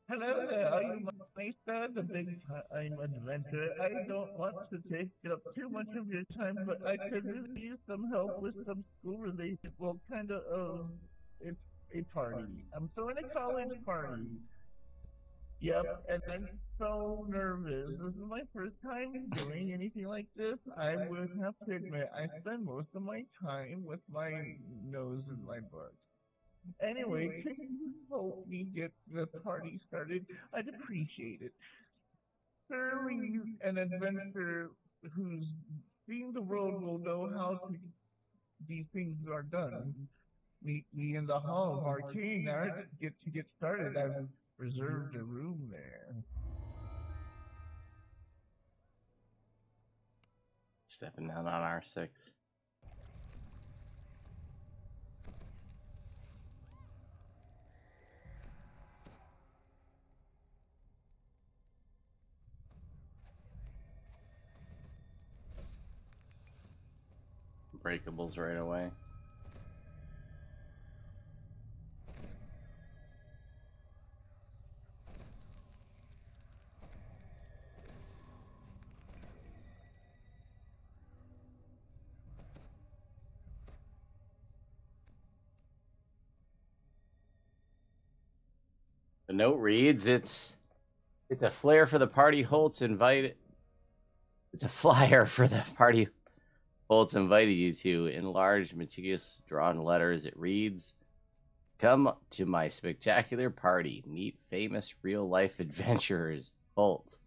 Hello there, are you my star, the big time adventurer? I don't want to take up too much of your time, but I could really use some help with some school-related, well, kind of, it's a party. I'm throwing a college party. Yep, and I'm so nervous. This is my first time doing anything like this. I would have to admit, I spend most of my time with my nose in my book. Anyway, can you help me get the party started? I'd appreciate it. Surely an adventurer who's seen the world will know how these things are done. Meet me in the Hall of Arcane Art to get started. I've reserved a room there. Stepping down on R6. Breakables right away. The note reads, it's a flare for the party Holtz invited. It's a flyer for the party Holtz invited you to. In large, meticulous drawn letters, it reads, "Come to my spectacular party. Meet famous real-life adventurers. Holt."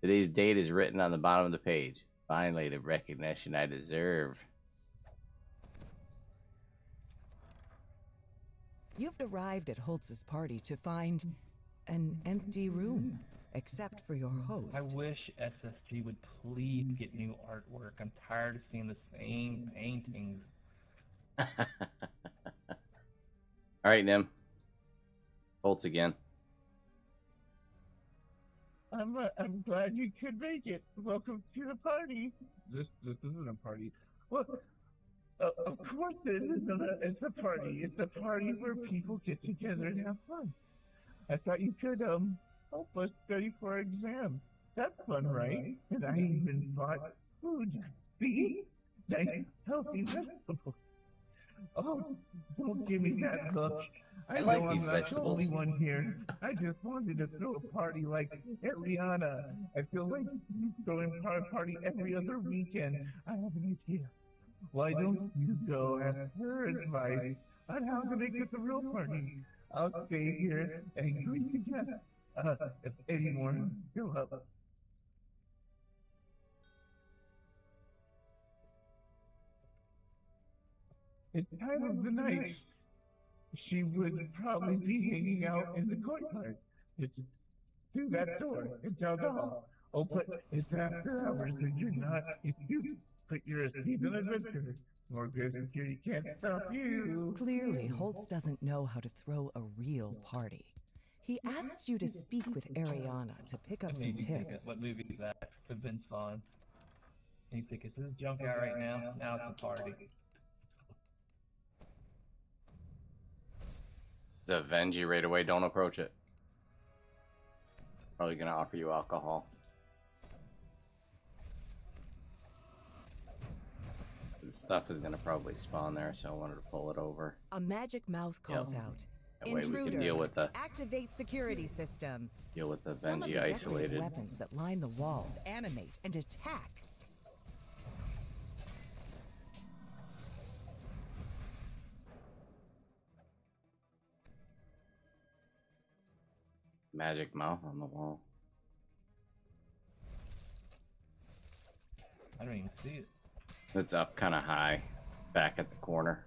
Today's date is written on the bottom of the page. Finally, the recognition I deserve. You've arrived at Holtz's party to find an empty room, except for your host. I wish SSG would please get new artwork. I'm tired of seeing the same paintings. All right, Nim. Holtz again. I'm glad you could make it. Welcome to the party. This isn't a party. Well, of course it isn't. It's a party. It's a party where people get together and have fun. I thought you could help us study for our exams. That's fun, right? And I even bought food. See? Nice, healthy vegetables. Oh, don't give me that look. I like know these I'm not vegetables. the only one here. I just wanted to throw a party like Ariana. I feel like throwing a party every other weekend. I have an idea. Why don't you go ask her advice on how to make it a real party? I'll stay here and greet you guests. If anyone show up. It's time of the night. She would probably be hanging out in the courtyard. It's through that door. It's down the hall. Oh, but it's after hours and you're not. If you but you're a seasoned adventurer. More good security can't stop you. Clearly, Holtz doesn't know how to throw a real party. He asks you to speak with Ariana to pick up some tips. What movie is that? It's Vince Vaughn. Any tickets? This is junk out right now. Now it's a party. It's a Vengie right away. Don't approach it. Probably gonna offer you alcohol. The stuff is gonna probably spawn there, so I wanted to pull it over. A magic mouth calls out. That way Intruder, we can deal with the security system. Some of Vengie the isolated. weapons that line the walls animate and attack. Magic mouth on the wall. I don't even see it. It's up kind of high, back at the corner.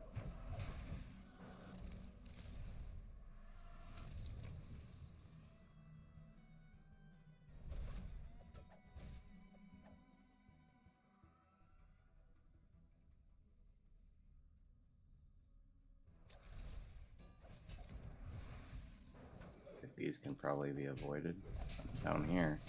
These can probably be avoided down here.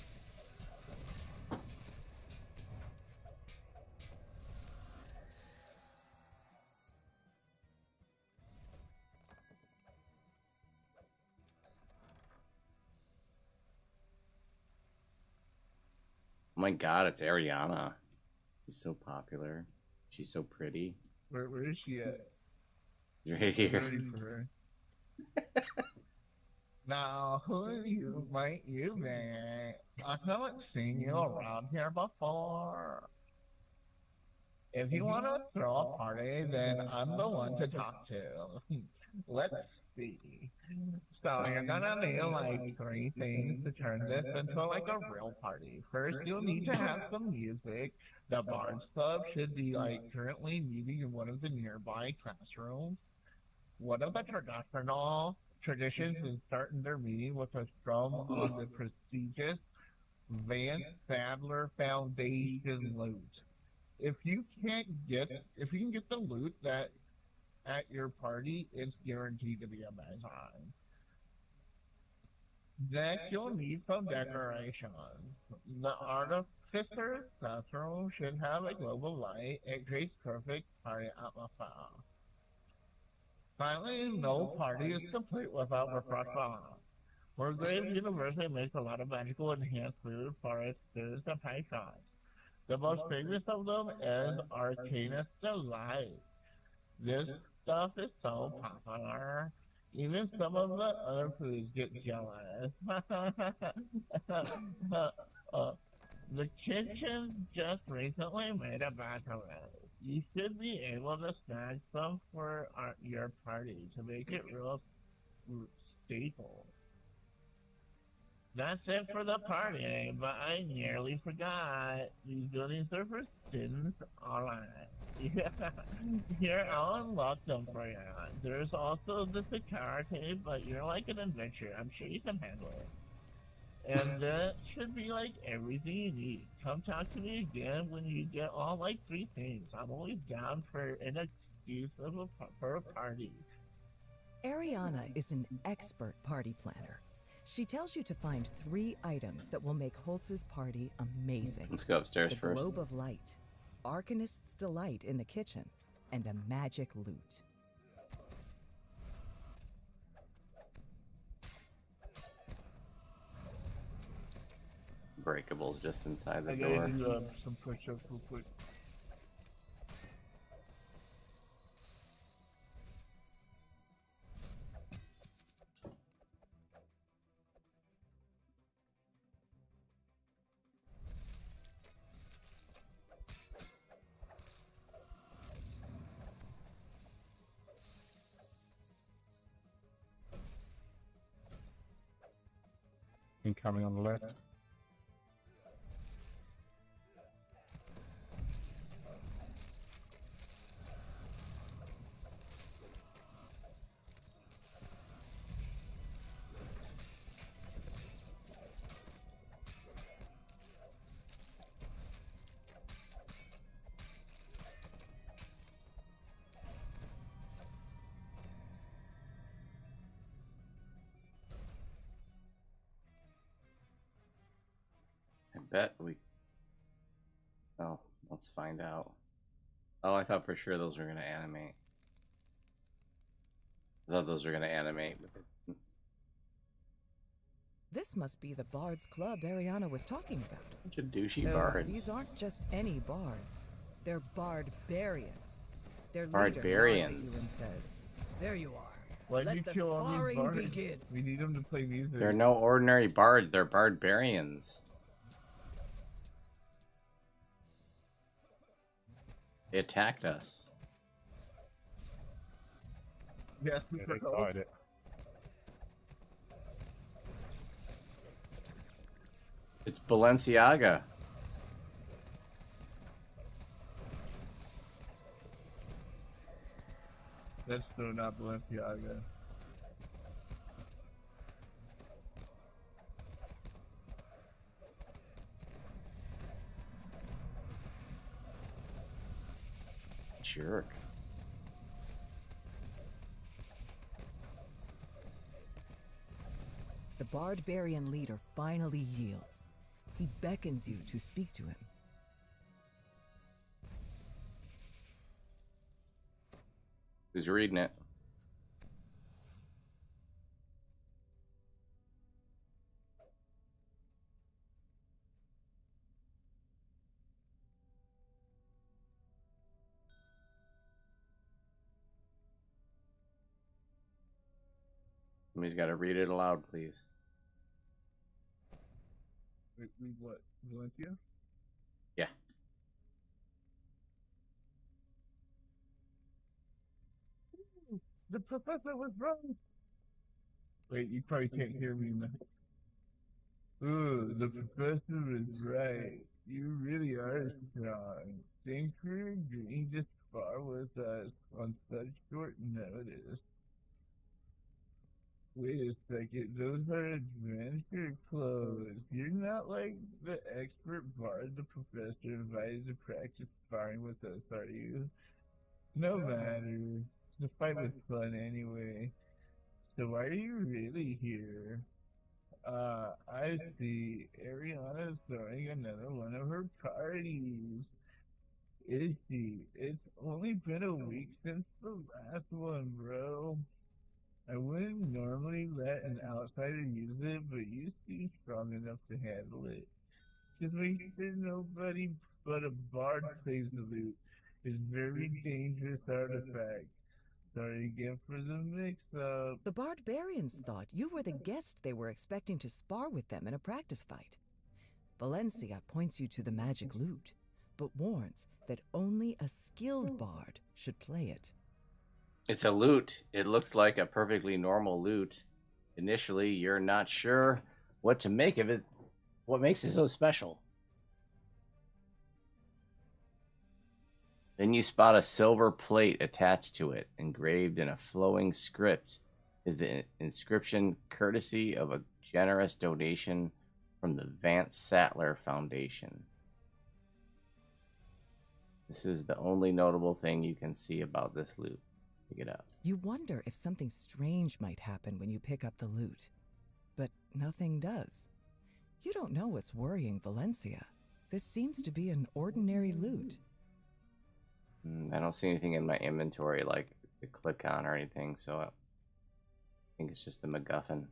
Oh my god, it's Ariana. She's so popular. She's so pretty. Where is she at? Right I'm here. ready for her. Now, who might you be? I haven't seen you around here before. If you want to throw a party, then I'm the one to talk to. Let's see. So you're gonna need like 3 things to turn this into like a real party. First, you'll need to have some music. The Bards Club should be like currently meeting in one of the nearby classrooms. One of the traditional traditions is starting their meeting with a strum on the prestigious Van Sadler Foundation loot. If you can get the loot that at your party, it's guaranteed to be a bad time. Next, you'll need some decorations. The artificer's classroom should have a globe of light. It creates perfect party atmosphere. Finally, no party is complete without refreshment. Wargrave University makes a lot of magical enhanced food for its students and patrons. The most famous of them is Arcanus Delight. This stuff is so popular. Even some of the other foods get jealous. The kitchen just recently made a batch of it. You should be able to snag some for your party to make it real staple. That's it for the party, but I nearly forgot. These buildings are for students. Alright. Here, I'll unlock them for you. There's also the security, but you're like an adventurer. I'm sure you can handle it. And that should be like everything you need. Come talk to me again when you get all like 3 things. I'm always down for an excuse for a party. Ariana is an expert party planner. She tells you to find 3 items that will make Holtz's party amazing. Let's go upstairs The first. Globe of Light, Arcanist's Delight in the kitchen, and a magic loot. Breakables just inside the I door. gotta do some push-ups real quick. Incoming on the left. I bet we... Oh, let's find out. Oh, I thought for sure those were going to animate. I thought those were going to animate. But This must be the Bards Club Ariana was talking about. bunch of douchey Though bards. These aren't just any bards. They're barbarians. Their Barbarians. leader nods at you and says, "There you are. Why'd you Let the kill all these sparring bards? begin." We need them to play music. They're no ordinary bards, they're barbarians. They attacked us. Yes, we Yeah, could they help. started it. It's Balenciaga. That's still not Balenciaga. Jerk. The barbarian leader finally yields. He beckons you to speak to him. Who's reading it? Somebody's got to read it aloud, please. Read what? Valencia? Yeah. The professor was wrong. Wait, you probably can't hear me now. Ooh, the professor was right. You really are strong. Thanks for agreeing to spar with us on such short notice. Wait a second, those are adventure clothes. You're not like the expert bard the professor invited to practice sparring with us, are you? No matter. The fight was fun anyway. So why are you really here? I see. Ariana's throwing another one of her parties. Is she? It's only been a week since the last one, bro. I wouldn't normally let an outsider use it, but you seem strong enough to handle it. Just make sure nobody but a bard plays the lute. It's very dangerous artifact. Sorry again for the mix-up. The barbarians thought you were the guest they were expecting to spar with them in a practice fight. Valencia points you to the magic lute, but warns that only a skilled bard should play it. It's a lute. It looks like a perfectly normal lute. Initially, you're not sure what to make of it. What makes it so special? Then you spot a silver plate attached to it, engraved in a flowing script. Is the inscription courtesy of a generous donation from the Vance Sattler Foundation. This is the only notable thing you can see about this lute. Pick it up. You wonder if something strange might happen when you pick up the lute, but nothing does. You don't know what's worrying Valencia. This seems to be an ordinary lute. I don't see anything in my inventory like to click on or anything, so I think it's just the MacGuffin.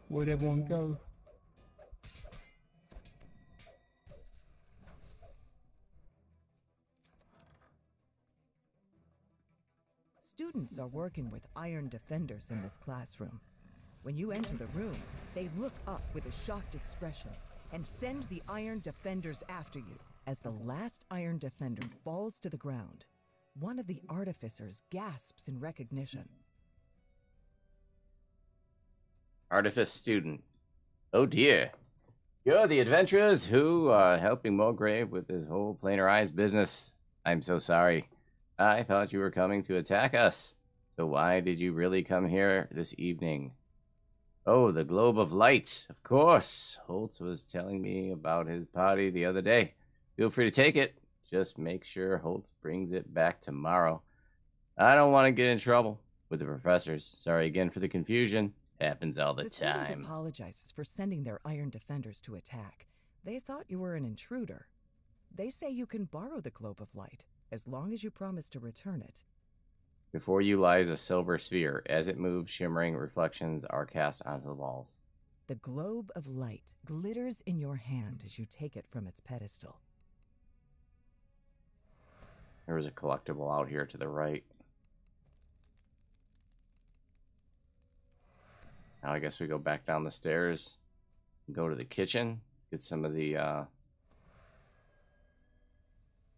Where'd everyone go? Students are working with iron defenders in this classroom. When you enter the room, they look up with a shocked expression and send the iron defenders after you. As the last iron defender falls to the ground, one of the artificers gasps in recognition. Artifice student. Oh dear. You're the adventurers who are helping Mulgrave with his whole planar eyes business. I'm so sorry. I thought you were coming to attack us. So why did you really come here this evening? Oh, the globe of light. Of course. Holtz was telling me about his party the other day. Feel free to take it. Just make sure Holtz brings it back tomorrow. I don't want to get in trouble with the professors. Sorry again for the confusion. Happens all the time. Student apologizes for sending their iron defenders to attack. They thought you were an intruder. They say you can borrow the globe of light, as long as you promise to return it. Before you lies a silver sphere. As it moves, shimmering reflections are cast onto the walls. The globe of light glitters in your hand as you take it from its pedestal. There is a collectible out here to the right. Now I guess we go back down the stairs, go to the kitchen, get some of the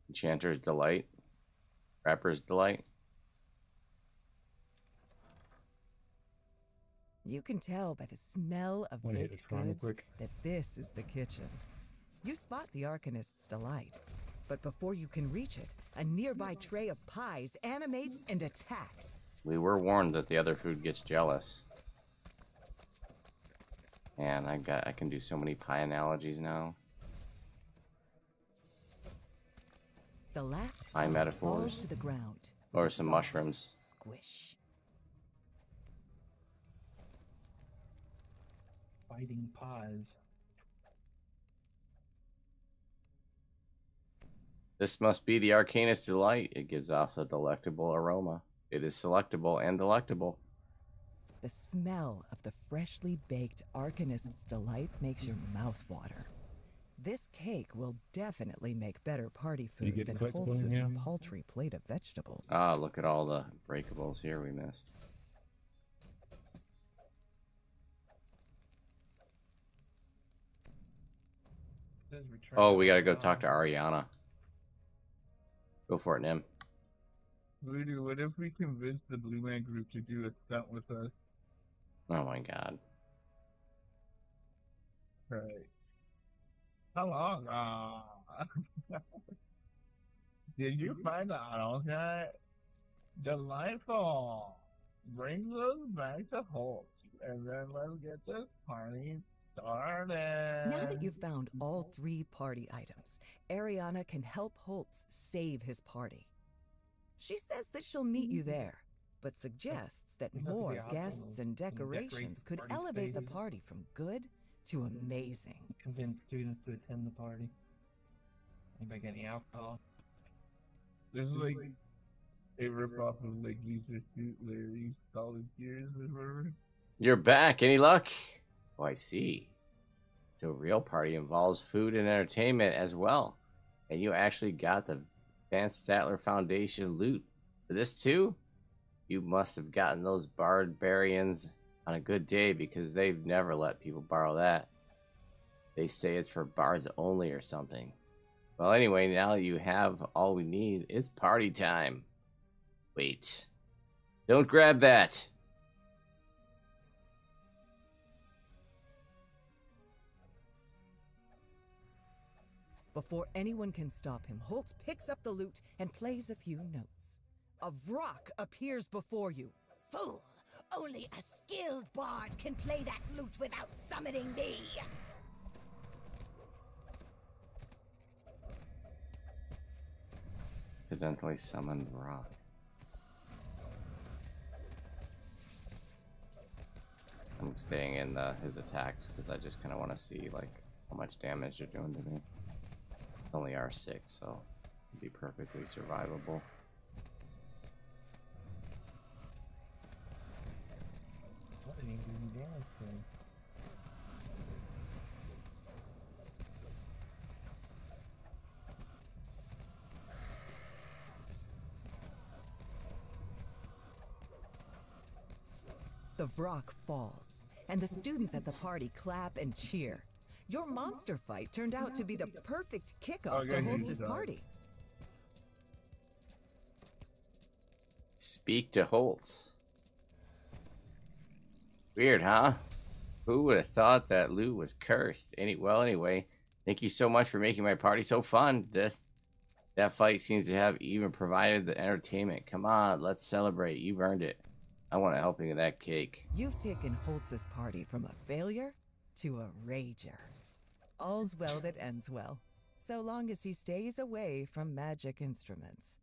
Enchanter's Delight, Rapper's Delight. You can tell by the smell of Wanna hit baked this one real goods quick? that this is the kitchen. You spot the Arcanist's Delight, but before you can reach it, a nearby tray of pies animates and attacks. We were warned that the other food gets jealous. And I can do so many pie analogies now. The last Pie pie metaphors. falls to the ground. Or with a some soft mushrooms. Squish. Fighting pies. This must be the Arcanist Delight. It gives off a delectable aroma. It is selectable and delectable. The smell of the freshly baked Arcanist's Delight makes your mouth water. This cake will definitely make better party You food get than collectible in Holtz's here? paltry plate of vegetables. Ah, look at all the breakables here we missed. Oh, we gotta go talk to Ariana. Go for it, Nim. Voodoo, what if we convince the Blue Man Group to do a stunt with us? Oh my god. Right. How long? Did you find the auto guy? Delightful. Brings us back to Holt, and then let's get this party started. Now that you've found all 3 party items, Ariana can help Holtz save his party. She says that she'll meet you there, but suggests that more guests and decorations could elevate the party from good to amazing. Convince students to attend the party. Anybody get any alcohol? This is like a ripoff of like Leisure Suit Larry's college years or whatever. You're back. Any luck? Oh, I see. So a real party involves food and entertainment as well. And you actually got the Van Statler Foundation loot for this too? You must have gotten those barbarians on a good day because they've never let people borrow that. They say it's for bards only or something. Well, anyway, now you have all we need. It's party time. Wait. Don't grab that. Before anyone can stop him, Holtz picks up the lute and plays a few notes. A Vrock appears before you. Fool! Only a skilled bard can play that lute without summoning me! Accidentally summoned rock. I'm staying in his attacks because I just kind of want to see like how much damage they're doing to me. It's only R6, so it'd be perfectly survivable. What did he do damage to him? The Vrock falls, and the students at the party clap and cheer. Your monster fight turned out to be the perfect kickoff to Holtz's party. Speak to Holtz. Weird, huh? Who would have thought that Lou was cursed? Anyway, thank you so much for making my party so fun. That fight seems to have even provided the entertainment. Come on, let's celebrate. You've earned it. I want a helping of that cake. You've taken Holtz's party from a failure to a rager. All's well that ends well, so long as he stays away from magic instruments.